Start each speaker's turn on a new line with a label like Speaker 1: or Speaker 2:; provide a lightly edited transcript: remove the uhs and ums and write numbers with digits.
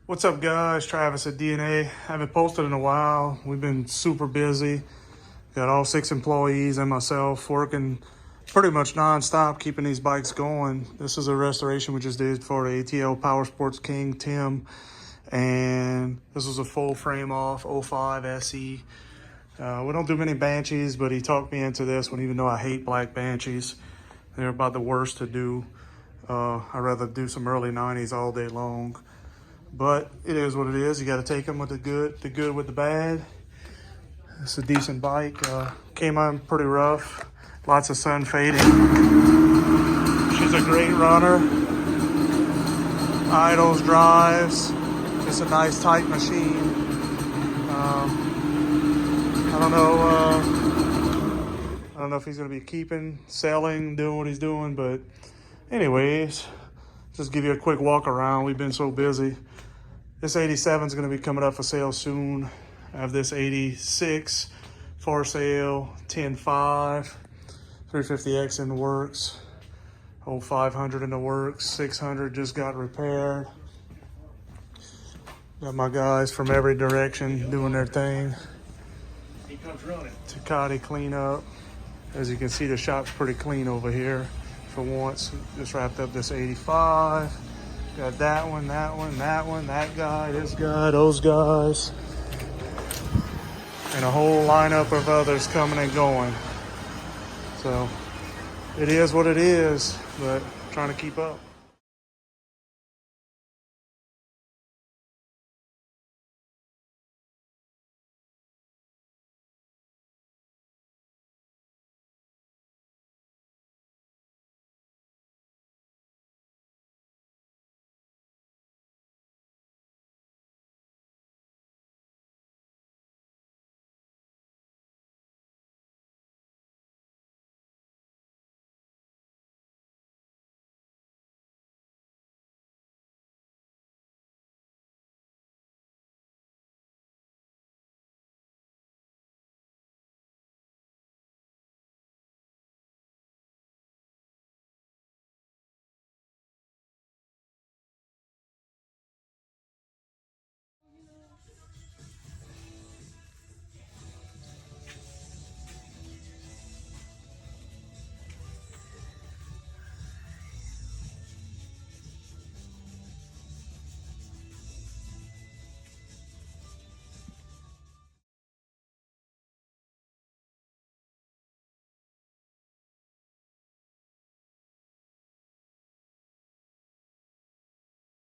Speaker 1: What's up, guys? Travis at DNA. Haven't posted in a while. We've been super busy. Got all 6 employees and myself working pretty much non-stop, keeping these bikes going. This is a restoration we just did for the ATL Power Sports King Tim, and this was a full frame off 05 SE. We don't do many Banshees, but he talked me into this one, even though I hate black Banshees. They're about the worst to do. I'd rather do some early 90s all day long. But it is what it is. You got to take them with the good with the bad. It's a decent bike. Came on pretty rough. Lots of sun fading. She's a great runner. Idles, drives. Just a nice tight machine. I don't know if he's going to be keeping, selling, doing what he's doing. But anyways, just give you a quick walk around. We've been so busy. This 87 is going to be coming up for sale soon. I have this 86 for sale, 10.5, 350X in the works, old 500 in the works, 600 just got repaired. Got my guys from every direction doing their thing.
Speaker 2: He comes running.
Speaker 1: Takati cleanup. As you can see, the shop's pretty clean over here. For once, just wrapped up this 85. Got that one, that one, that one, that guy, this guy, those guys. And a whole lineup of others coming and going. So it is what it is, but trying to keep up.